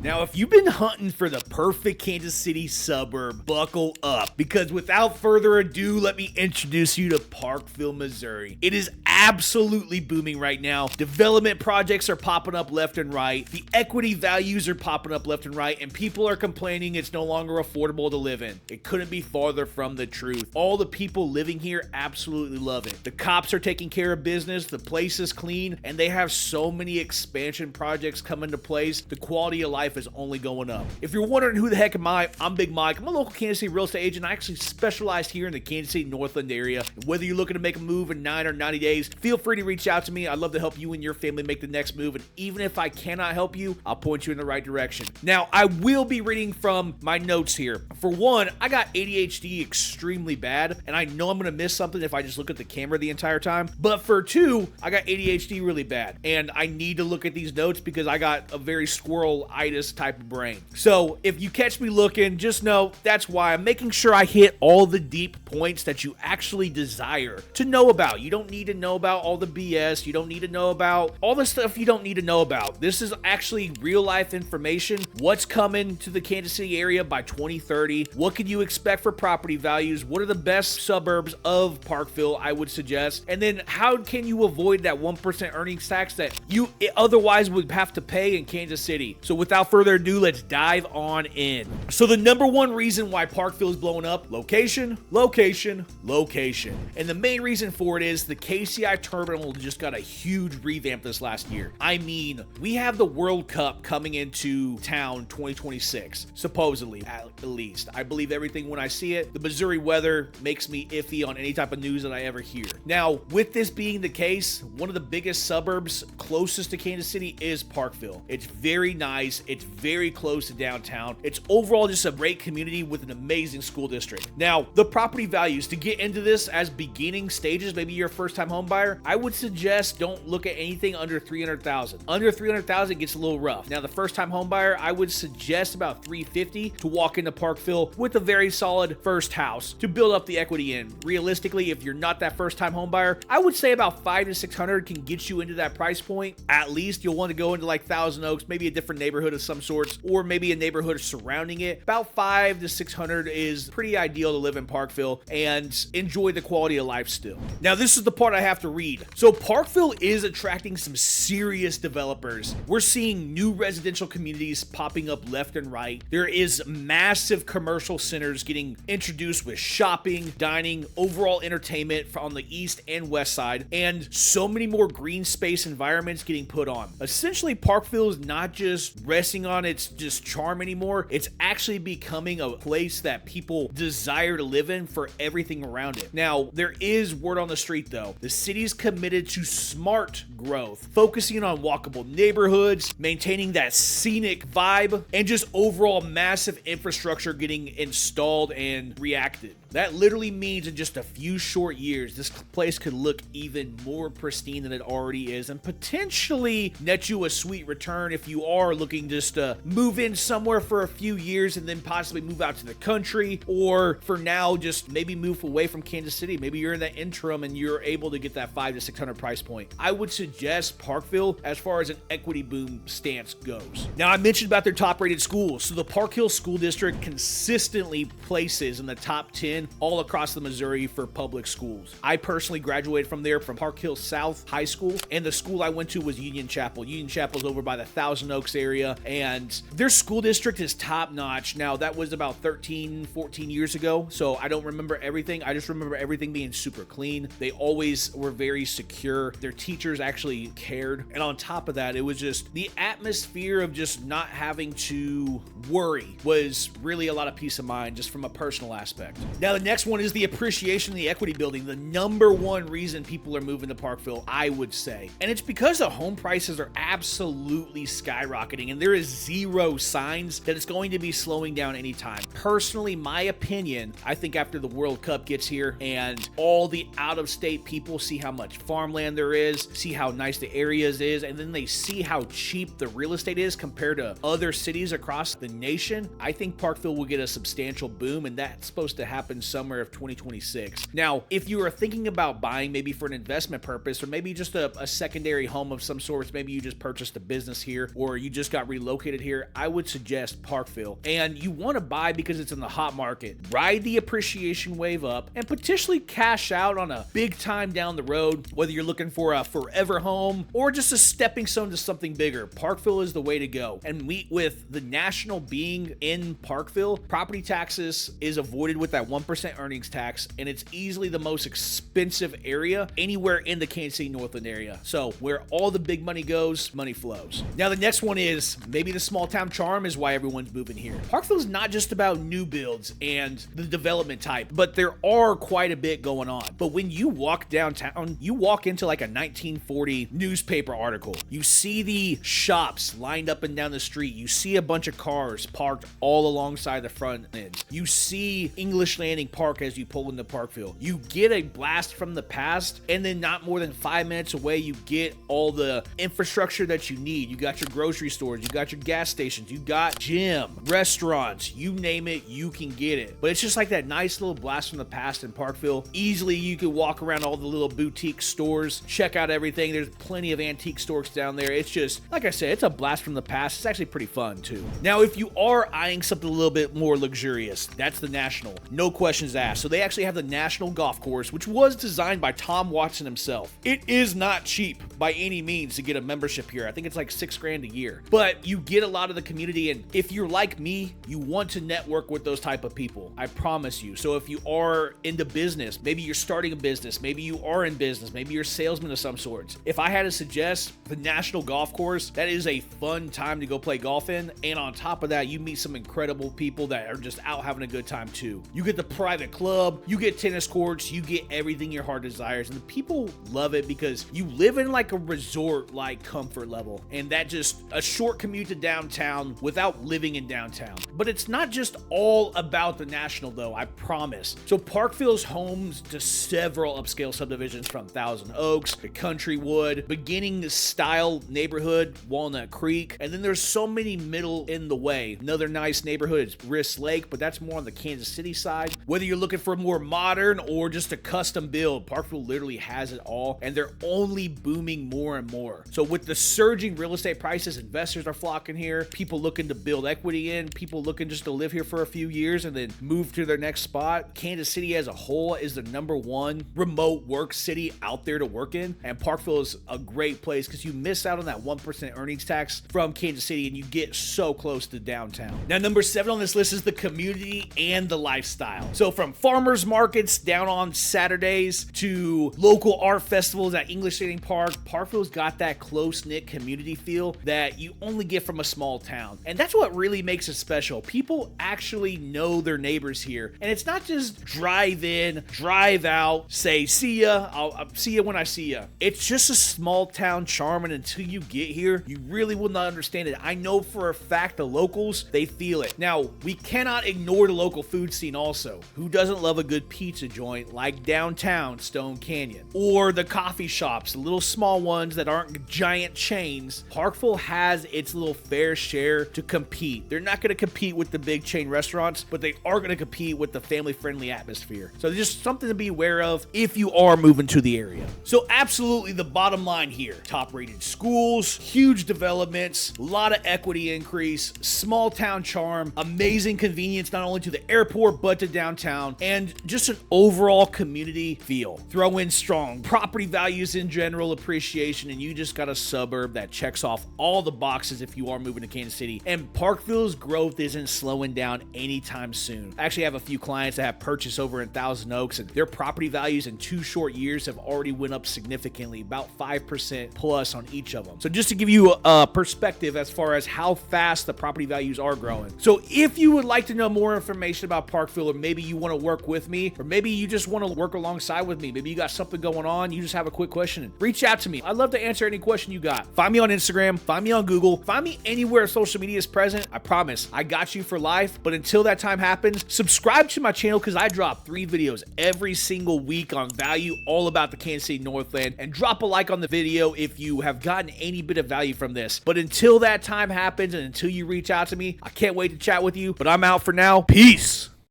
Now, if you've been hunting for the perfect Kansas City suburb, buckle up, because without further ado, let me introduce you to Parkville, Missouri. It is absolutely booming right now. Development projects are popping up left and right. The equity values are popping up left and right, and people are complaining it's no longer affordable to live in. It couldn't be farther from the truth. All the people living here absolutely love it. The cops are taking care of business, the place is clean, and they have so many expansion projects come into place. The quality of life is only going up. If you're wondering who the heck am I, I'm Big Mike. I'm a local Kansas City real estate agent. I actually specialize here in the Kansas City Northland area. Whether you're looking to make a move in 9 or 90 days, feel free to reach out to me. I'd love to help you and your family make the next move. And even if I cannot help you, I'll point you in the right direction. Now, I will be reading from my notes here. For one, I got ADHD extremely bad, and I know I'm going to miss something if I just look at the camera the entire time. But for two, I got ADHD really bad, and I need to look at these notes because I got a very squirrel-itis type of brain. So if you catch me looking, just know that's why I'm making sure I hit all the deep points that you actually desire to know about. You don't need to know about all the BS. You don't need to know about all the stuff you don't need to know about. This is actually real life information. What's coming to the Kansas City area by 2030? What can you expect for property values? What are the best suburbs of Parkville, I would suggest? And then how can you avoid that 1% earnings tax that you otherwise would have to pay in Kansas City? So without further ado, let's dive on in. So the number one reason why Parkville is blowing up: location, location, location. And the main reason for it is the KCI terminal just got a huge revamp this last year. I mean, we have the World Cup coming into town 2026, supposedly, at least. I believe everything when I see it. The Missouri weather makes me iffy on any type of news that I ever hear. Now, with this being the case, one of the biggest suburbs closest to Kansas City is Parkville. It's very nice. It's very close to downtown. It's overall just a great community with an amazing school district. Now, the property values, to get into this as beginning stages, maybe you're a first-time home buyer, I would suggest don't look at anything under $300,000. Under $300,000 gets a little rough. Now, the first-time home buyer, I would suggest about $350,000 to walk into Parkville with a very solid first house to build up the equity in. Realistically, if you're not that first-time home buyer, I would say about $500 to $600 can get you into that price point. At least you'll want to go into like Thousand Oaks, maybe a different neighborhood of some sorts, or maybe a neighborhood surrounding it. About $500 to $600 is pretty ideal to live in Parkville and enjoy the quality of life still. Now, this is the part I have to read. So Parkville is attracting some serious developers. We're seeing new residential communities popping up left and right. There is massive commercial centers getting introduced with shopping, dining, overall entertainment on the east and west side, and so many more green space environments getting put on. Essentially, Parkville is not just resting on its just charm anymore. It's actually becoming a place that people desire to live in for everything around it. Now, there is word on the street though. The city's committed to smart growth, focusing on walkable neighborhoods, maintaining that scenic vibe, and just overall massive infrastructure getting installed and reacted. That literally means in just a few short years, this place could look even more pristine than it already is, and potentially net you a sweet return if you are looking just to move in somewhere for a few years and then possibly move out to the country, or for now, just maybe move away from Kansas City. Maybe you're in that interim and you're able to get that $500 to $600 price point. I would suggest Parkville as far as an equity boom stance goes. Now, I mentioned about their top rated schools. So the Park Hill School District consistently places in the top 10 all across the Missouri for public schools. I personally graduated from there, from Park Hill South High School, and the school I went to was Union Chapel. Union Chapel's over by the Thousand Oaks area, and their school district is top notch. Now, that was about 13, 14 years ago, so I don't remember everything. I just remember everything being super clean. They always were very secure. Their teachers actually cared, and on top of that, it was just the atmosphere of just not having to worry was really a lot of peace of mind just from a personal aspect. Now, the next one is the appreciation of the equity building. The number one reason people are moving to Parkville, I would say. And it's because the home prices are absolutely skyrocketing, and there is zero signs that it's going to be slowing down anytime. Personally, my opinion, I think after the World Cup gets here and all the out-of-state people see see how much farmland there is, see how nice the areas is, and then they see how cheap the real estate is compared to other cities across the nation, I think Parkville will get a substantial boom, and that's supposed to happen summer of 2026. Now, if you are thinking about buying maybe for an investment purpose, or maybe just a secondary home of some sort, maybe you just purchased a business here, or you just got relocated here, I would suggest Parkville. And you want to buy because it's in the hot market. Ride the appreciation wave up and potentially cash out on a big time down the road, whether you're looking for a forever home or just a stepping stone to something bigger. Parkville is the way to go. And with the national being in Parkville, property taxes is avoided with that 1% earnings tax, and it's easily the most expensive area anywhere in the Kansas City Northland area. So where all the big money goes, money flows. Now the next one is maybe the small town charm is why everyone's moving here. Parkville's not just about new builds and the development type, but there are quite a bit going on. But when you walk downtown, you walk into like a 1940 newspaper article. You see the shops lined up and down the street. You see a bunch of cars parked all alongside the front end. You see English Landing Park as you pull into Parkville. You get a blast from the past, and then not more than 5 minutes away, you get all the infrastructure that you need. You got your grocery stores, you got your gas stations, you got gym, restaurants, you name it, you can get it. But it's just like that nice little blast from the past in Parkville. Easily you could walk around all the little boutique stores, check out everything. There's plenty of antique stores down there. It's just, like I said, it's a blast from the past. It's actually pretty fun too. Now, if you are eyeing something a little bit more luxurious, that's the National. No questions asked. So they actually have the National Golf Course, which was designed by Tom Watson himself. It is not cheap by any means to get a membership here. I think it's like $6,000 a year, but you get a lot of the community. And if you're like me, you want to network with those type of people. I promise you. So if you are into business, maybe you're starting a business, maybe you are in business, maybe you're a salesman of some sorts. If I had to suggest the National Golf Course, that is a fun time to go play golf in. And on top of that, you meet some incredible people that are just out having a good time too. You get the private club, you get tennis courts, you get everything your heart desires. And the people love it because you live in like a resort-like comfort level. And that just a short commute to downtown without living in downtown. But it's not just all about the National though, I promise. So Parkville's homes to several upscale subdivisions from Thousand Oaks to Countrywood, beginning style neighborhood, Walnut Creek, and then there's so many middle in the way. Another nice neighborhood is Brisk Lake, but that's more on the Kansas City side. Whether you're looking for more modern or just a custom build, Parkville literally has it all, and they're only booming more and more. So with the surging real estate prices, investors are flocking here, people looking to build equity in, people looking just to live here for a few years and then move to their next spot. Kansas City as a whole is the #1 remote work city out there to work in, and Parkville is a great place because you miss out on that 1% earnings tax from Kansas City and you get so close to downtown. Now, number 7 on this list is the community and the lifestyle. So from farmers markets down on Saturdays to local art festivals at English Landing Park, Parkville's got that close-knit community feel that you only get from a small town. And that's what really makes it special. People actually know their neighbors here. And it's not just drive in, drive out, say, see ya, I'll see ya when I see ya. It's just a small town charm, and until you get here, you really will not understand it. I know for a fact the locals, they feel it. Now, we cannot ignore the local food scene also. Who doesn't love a good pizza joint like downtown Stone Canyon? Or the coffee shops, the little small ones that aren't giant chains. Parkville has its little fair share to compete. They're not going to compete with the big chain restaurants, but they are going to compete with the family-friendly atmosphere. So there's just something to be aware of if you are moving to the area. So absolutely the bottom line here, top-rated schools, huge developments, a lot of equity increase, small town charm, amazing convenience not only to the airport but to downtown, and just an overall community feel. Throw in strong property values in general, appreciation, and you just got a suburb that checks off all the boxes if you are moving to Kansas City. And Parkville's growth isn't slowing down anytime soon. I actually have a few clients that have purchased over in Thousand Oaks, and their property values in 2 short years have already went up significantly, about 5% plus on each of them. So just to give you a perspective as far as how fast the property values are growing. So if you would like to know more information about Parkville, or maybe you want to work with me, or maybe you just want to work alongside with me, maybe you got something going on, you just have a quick question, reach out to me. I'd love to answer any question you got. Find me on Instagram, find me on Google, find me anywhere social media is present. I promise I got you for life. But until that time happens, subscribe to my channel because I drop 3 videos every single week on value all all about the Kansas City Northland, and drop a like on the video if you have gotten any bit of value from this. But until that time happens and until you reach out to me, I can't wait to chat with you, but I'm out for now. Peace.